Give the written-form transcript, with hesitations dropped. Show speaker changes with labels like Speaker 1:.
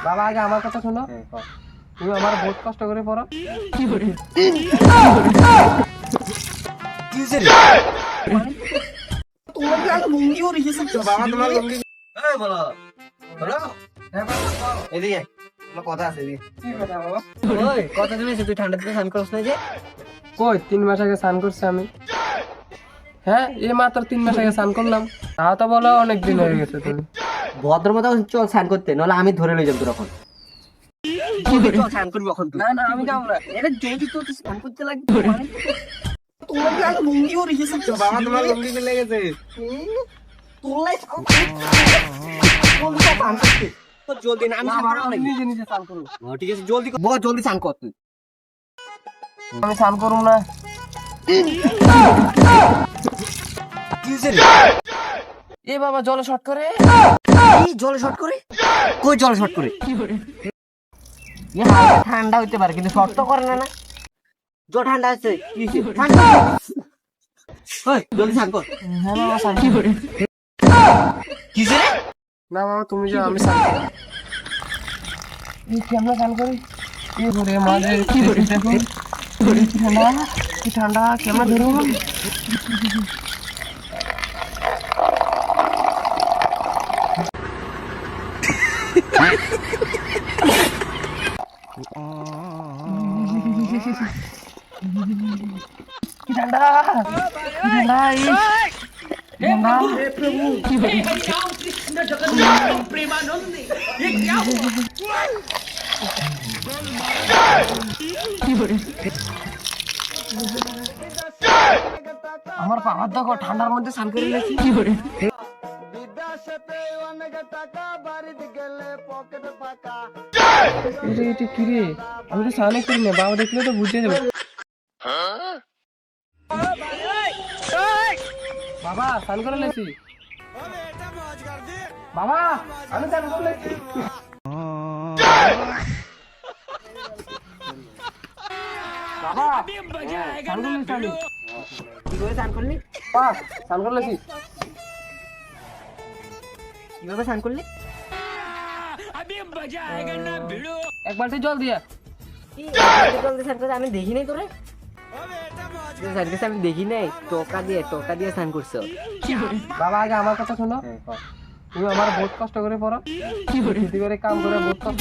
Speaker 1: বাবা আগে আমার কথা শোনো। তুমি আমার বহুত কষ্ট করে পড়ো।
Speaker 2: কি করে
Speaker 1: তোমার কি আর লুঙ্গি ওরে গেছে বাবা তোমার লুঙ্গি এই বলো বলো হ্যাঁ বাবা এদিকে আমার কথা আছে এদিকে কি কথা বাবা ওই কথা শুনেছিস তুই ঠান্ডাতে স্নান করছ না যে কই 3 মাস আগে স্নান করছি আমি হ্যাঁ এই মাত্র 3 মাস আগে স্নান করলাম তা তো বলো অনেক দিন হয়ে গেছে তুমি
Speaker 3: ভদ্রমতা চল স্নান করতে, নাহলে আমি ধরে লই যাব তোর এখন।
Speaker 1: চল স্নান করবি এখন না না আমি যাব না এটা যদি তো স্নান করতে লাগবে তোমার কি আর লুঙ্গি ওরে গেছে বাবা তোমার লুঙ্গি কে লেগেছে তোলাই স্নান করতে তো জলদি না আমি স্নান করব নিজে নিজে স্নান করব
Speaker 3: ঠিক আছে, জলদি কর, বহুত জলদি স্নান কর তুই।
Speaker 1: আমি স্নান করব না এ বাবা জলে শর্ট করে
Speaker 3: এই জলে শর্ট করে? কই জলে শর্ট করে? ঠান্ডা হইতে পারে কিন্তু শর্ট তো করে না। না জল ঠান্ডা আছে, কি হইছে? ঠান্ডা ওই জলদি স্নান কর।
Speaker 1: হ্যাঁ বাবা স্নান করে
Speaker 3: কিসে রে?
Speaker 1: না বাবা তুমি যাও আমি স্নান করি এই কেমন স্নান করি এই করে মাঝে কি করি দেখো কি ঠান্ডা কেমন ধরো কি ঠান্ডা ঠান্ডা এই ঠান্ডা কি করে আমার বাবার দেখো ঠান্ডার মধ্যে স্নান করে নিয়েছি কি করে এটা কি রে আমি তো স্নান করি না বাবা দেখলে তো বুঝে যাবে বাবা স্নান করে নিয়েছি বাবা আমি স্নান করে নিয়েছি বাবা স্নান করে নিয়েছি আমি
Speaker 3: কি করে স্নান করলি?
Speaker 1: বাবা স্নান করে নিয়েছি
Speaker 3: কিভাবে স্নান করলি?
Speaker 1: এক বালতি জল দিয়া
Speaker 3: কি জল দিয়ে স্নান করতে আমি দেখি নাই তোরে। আমি দেখি নাই, টোকা দিয়ে স্নান করছো।
Speaker 1: বাবা আগে আমার কথা শোনো তুমি আমার বহুত কষ্ট করে পড়ো কি করে কাম করে বহুত কষ্ট